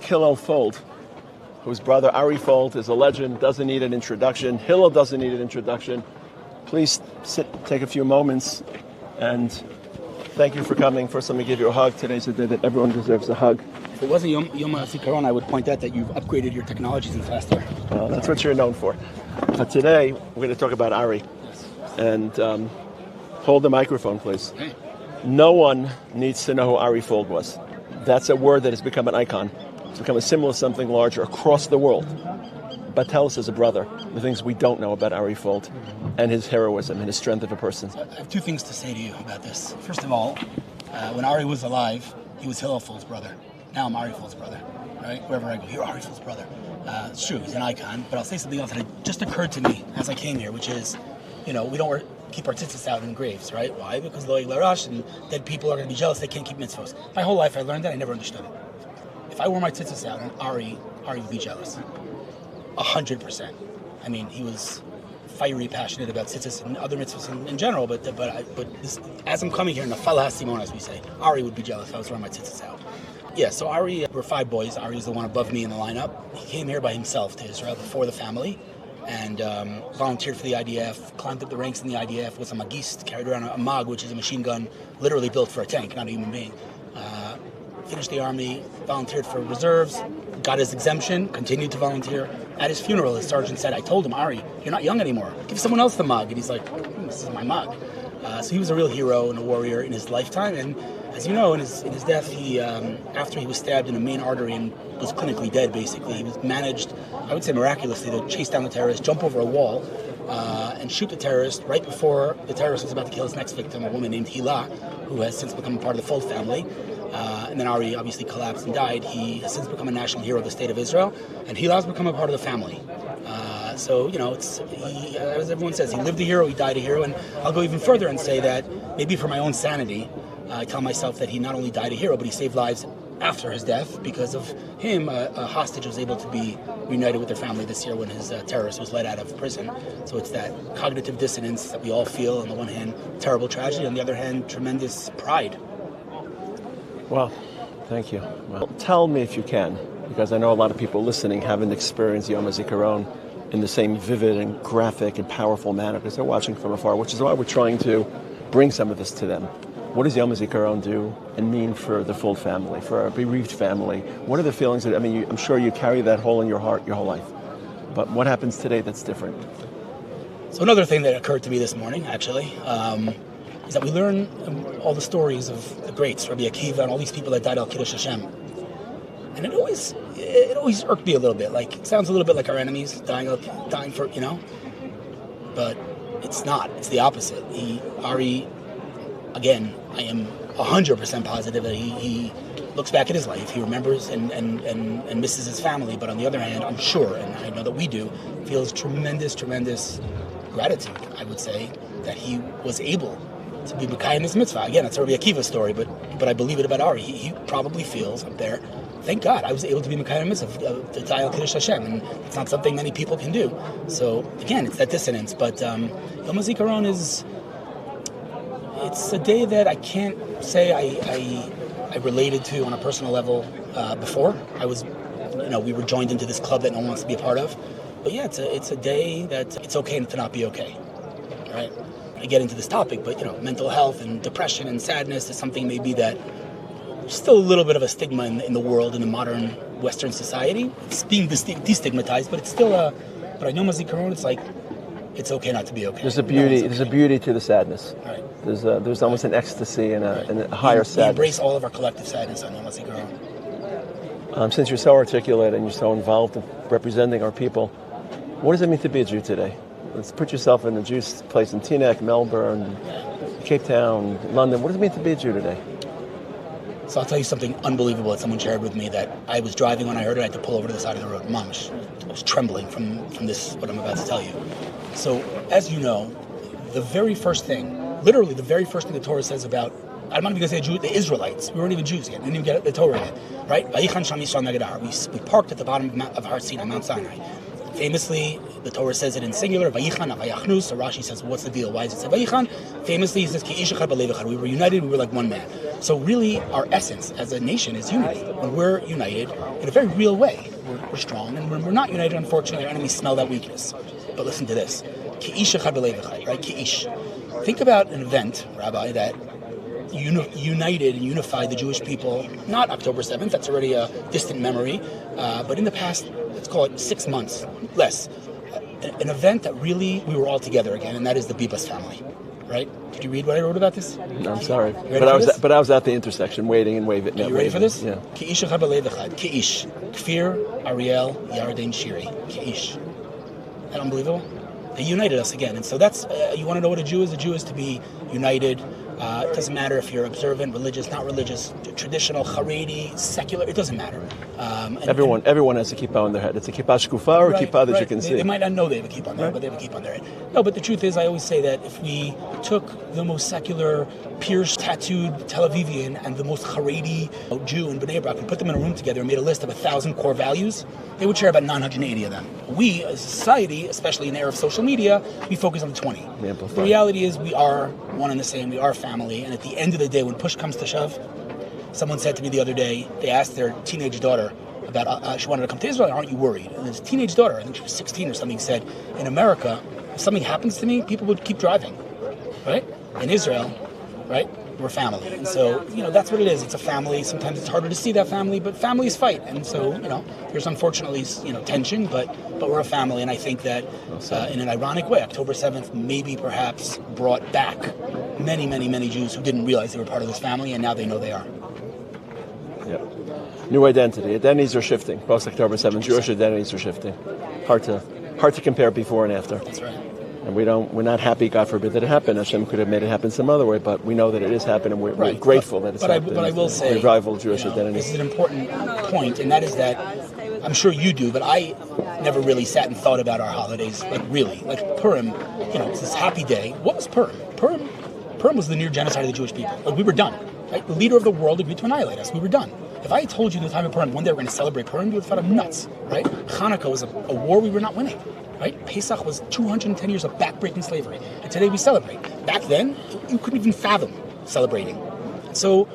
Hillel Fuld, whose brother Ari Fuld is a legend, doesn't need an introduction. Hillel doesn't need an introduction. Please sit, take a few moments, and thank you for coming. First, let me give you a hug. Today's a day that everyone deserves a hug. If it wasn't Yom HaZikaron, I would point out that you've upgraded your technologies and faster. Well, that's what you're known for. But today, we're going to talk about Ari. Yes. And hold the microphone, please. Hey. No one needs to know who Ari Fuld was. That's a word that has become an icon. It's become a symbol of something larger across the world. But tell us as a brother the things we don't know about Ari Fuld and his heroism and his strength of a person. I have two things to say to you about this. First of all, when Ari was alive, he was Hillel Fuld's brother. Now I'm Ari Fuld's brother, right? Wherever I go, you're Ari Fuld's brother. It's true, he's an icon, but I'll say something else that just occurred to me as I came here, which is, we don't keep our tzitzis out in graves, right? Why? Because lo yigla and dead people are going to be jealous, they can't keep mitzvos. My whole life I learned that, I never understood it. If I wore my tzitzis out, Ari would be jealous. 100%. I mean, he was fiery, passionate about tzitzis and other mitzvahs in general, but this, as I'm coming here in the Falah Simon, as we say, Ari would be jealous if I was wearing my tzitzis out. Yeah, so Ari, we're 5 boys. Ari is the one above me in the lineup. He came here by himself to Israel before the family and volunteered for the IDF, climbed up the ranks in the IDF, was a magist, carried around a mag, which is a machine gun literally built for a tank, not a human being. Finished the army, volunteered for reserves, got his exemption, continued to volunteer. At his funeral, his sergeant said, I told him, Ari, you're not young anymore. Give someone else the mag. And he's like, this is my mag. So he was a real hero and a warrior in his lifetime. And as you know, in his death, he after he was stabbed in the main artery and was clinically dead, basically, he was managed, I would say miraculously, to chase down the terrorist, jump over a wall, and shoot the terrorist right before the terrorist was about to kill his next victim, a woman named Hillel, who has since become a part of the Fuld family. And then Ari obviously collapsed and died. He has since become a national hero of the state of Israel, and Hillel has become a part of the family. So, as everyone says, he lived a hero, he died a hero, and I'll go even further and say that maybe for my own sanity, I tell myself that he not only died a hero, but he saved lives after his death. Because of him, a hostage was able to be reunited with their family this year when his terrorist was let out of prison. So it's that cognitive dissonance that we all feel. On the one hand, terrible tragedy. On the other hand, tremendous pride. Well, thank you. Well, tell me if you can, because I know a lot of people listening haven't experienced Yom HaZikaron in the same vivid and graphic and powerful manner because they're watching from afar, which is why we're trying to bring some of this to them. What does Yom HaZikaron do and mean for the Fuld family, for a bereaved family? What are the feelings that, I'm sure you carry that hole in your heart your whole life. But what happens today that's different? So another thing that occurred to me this morning, actually, is that we learn all the stories of the greats, Rabbi Akiva, and all these people that died al Kiddush Hashem. And it always irked me a little bit. Like, it sounds a little bit like our enemies dying for, but it's not. It's the opposite. Ari, again, I am 100% positive that he looks back at his life, he remembers and misses his family, but on the other hand, I'm sure, and I know that we do, feels tremendous gratitude, I would say, that he was able to be Mekayim his mitzvah. Again, it's a Rabbi Akiva story, but I believe it about Ari. He probably feels up there, thank God, I was able to be Mekayim mitzvah, to die al Kiddush Hashem, and it's not something many people can do. So, again, it's that dissonance, but Yom HaZikaron it's a day that I can't say I related to on a personal level before. I was, we were joined into this club that no one wants to be a part of. But yeah, it's a day that it's okay to not be okay, right? I get into this topic, but mental health and depression and sadness is something maybe that still a little bit of a stigma in the world, in the modern Western society. It's being destigmatized, but it's still but I know Yom HaZikaron, it's like, it's okay not to be okay. There's a beauty to the sadness. Right. There's almost an ecstasy and a higher sadness. We embrace all of our collective sadness on Yom HaZikaron. Since you're so articulate and you're so involved in representing our people, what does it mean to be a Jew today? Let's put yourself in a Jewish place in Teaneck, Melbourne, Cape Town, London. What does it mean to be a Jew today? So I'll tell you something unbelievable that someone shared with me that I was driving when I heard it. I had to pull over to the side of the road. Mamish. I was trembling from this, what I'm about to tell you. So, as you know, the very first thing the Torah says about, I'm not even going to say Jew, the Israelites. We weren't even Jews yet. We didn't even get the Torah yet. Right? We parked at the bottom of Har Sinai, Mount Sinai. Famously, the Torah says it in singular, Vayichan, Avayachnus. So Rashi says, what's the deal? Why is it said Vayichan? Famously, he says, Ki ish echad b'lev echad. We were united, we were like one man. So really, our essence as a nation is unity. When we're united in a very real way, we're strong. And when we're not united, unfortunately, our enemies smell that weakness. But listen to this. Ki'ish echad b'lev echad, right? Ki'ish. Think about an event, Rabbi, that united and unified the Jewish people, not October 7th, that's already a distant memory, but in the past, let's call it 6 months, less, an event that really we were all together again, and that is the Bibas family, right? Did you read what I wrote about this? No, I'm sorry. But I was at the intersection waiting and waving. Are you ready for this? Yeah. Ki'ish echad b'lev echad. Ki'ish. Kfir, Ariel, Yarden, Shiri. Ki'ish. Isn't that unbelievable? They united us again. And so that's, you want to know what a Jew is? A Jew is to be united. It doesn't matter if you're observant, religious, not religious, traditional, Haredi, secular. It doesn't matter. Everyone has a kippah on their head. It's a kippah shkufa or a kippah that you can see. They might not know they have a kippah on their head, but they have a kippah on their head. No, but the truth is, I always say that if we took the most secular, pierced, tattooed Tel Avivian and the most Haredi Jew in Bnei Brak and put them in a room together and made a list of 1,000 core values, they would share about 980 of them. We, as a society, especially in the era of social media, we focus on the 20. The reality is we are one and the same. We are family. And at the end of the day, when push comes to shove, someone said to me the other day, they asked their teenage daughter about, she wanted to come to Israel, aren't you worried? And this teenage daughter, I think she was 16 or something, said, in America, if something happens to me, people would keep driving, right? In Israel, right, we're family. And so, that's what it is. It's a family. Sometimes it's harder to see that family, but families fight. And so, there's unfortunately, tension, but we're a family. And I think that in an ironic way, October 7th maybe perhaps brought back many, many, many Jews who didn't realize they were part of this family, and now they know they are. Yeah. New identity. Identities are shifting. Post-October 7th, Jewish identities are shifting. Hard to compare before and after. That's right. And we're not happy, God forbid, that it happened. Hashem could have made it happen some other way, but we know that it is happening, and we're grateful that it's happened. But I will say, revival Jewish identity. This is an important point, and that is that I'm sure you do, but I never really sat and thought about our holidays, like Purim. It's this happy day. What was Purim? Purim was the near genocide of the Jewish people. Like, we were done. Right? The leader of the world agreed to annihilate us. We were done. If I had told you the time of Purim, one day we're going to celebrate Purim, you would have thought I'm nuts. Right? Hanukkah was a war we were not winning. Right? Pesach was 210 years of backbreaking slavery. And today we celebrate. Back then, you couldn't even fathom celebrating. So,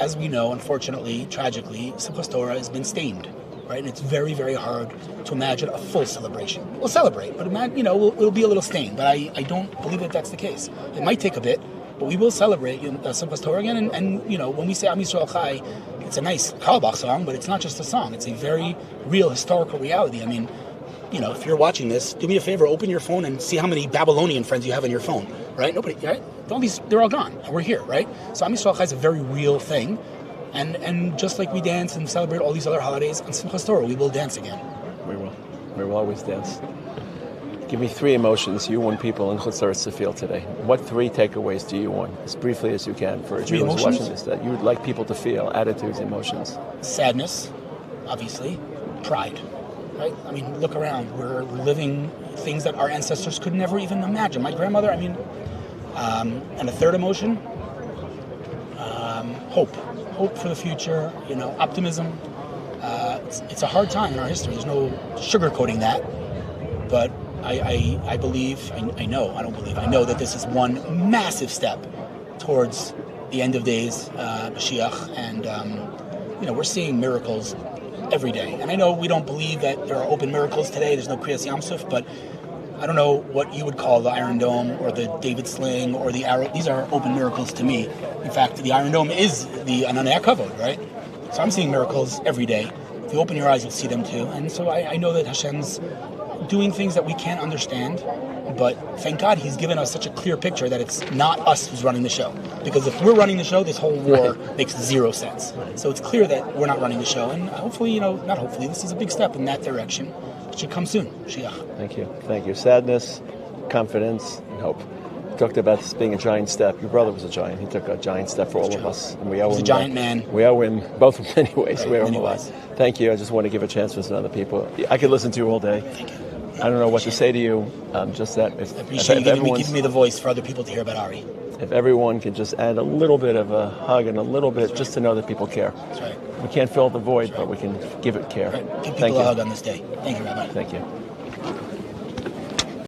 as we know, unfortunately, tragically, Simchas Torah has been stained. Right? And it's very, very hard to imagine a full celebration. We'll celebrate, but it'll be a little stained. But I don't believe that that's the case. It might take a bit, but we will celebrate Simchas Torah again. And when we say Am Yisrael Chai, it's a nice Carlebach song, but it's not just a song. It's a very real historical reality. I mean, if you're watching this, do me a favor, open your phone and see how many Babylonian friends you have on your phone, right? Nobody, right? They're all gone. We're here, right? So Am Yisrael Chai is a very real thing. And just like we dance and celebrate all these other holidays, on Simchas Torah, we will dance again. We will. We will always dance. Give me 3 emotions you want people in Chutz La'aretz to feel today. What 3 takeaways do you want, as briefly as you can, for a Jew who's watching this, that you would like people to feel, attitudes, emotions? Sadness, obviously. Pride. Right? I mean, look around. We're living things that our ancestors could never even imagine. My grandmother, and a third emotion, hope. Hope for the future, optimism. It's a hard time in our history. There's no sugarcoating that. But I believe, I know that this is one massive step towards the end of days, Mashiach, and, we're seeing miracles every day. And I know we don't believe that there are open miracles today. There's no Kriyas Yam Suf, but I don't know what you would call the Iron Dome or the David Sling or the Arrow. These are open miracles to me. In fact, the Iron Dome is the Ananei Kavod, right? So I'm seeing miracles every day. If you open your eyes, you'll see them too. And so I know that Hashem's doing things that we can't understand, but thank God He's given us such a clear picture that it's not us who's running the show. Because if we're running the show, this whole war makes zero sense. So it's clear that we're not running the show, and hopefully, not hopefully, this is a big step in that direction. It should come soon. Mashiach. Thank you. Sadness, confidence, and hope. You talked about this being a giant step. Your brother was a giant. He took a giant step for all of us. And we owe him. He's a giant man. We owe him both in many ways. Right, we owe him a lot. Thank you. I just want to give a chance to some other people. I could listen to you all day. Thank you. I don't know what to say to you. Just that I appreciate you giving me the voice for other people to hear about Ari. If everyone could just add a little bit of a hug and a little bit, just to know that people care. That's right. We can't fill the void, but we can give it care. Right. Give people a hug on this day. Thank you, Rabbi. Thank you.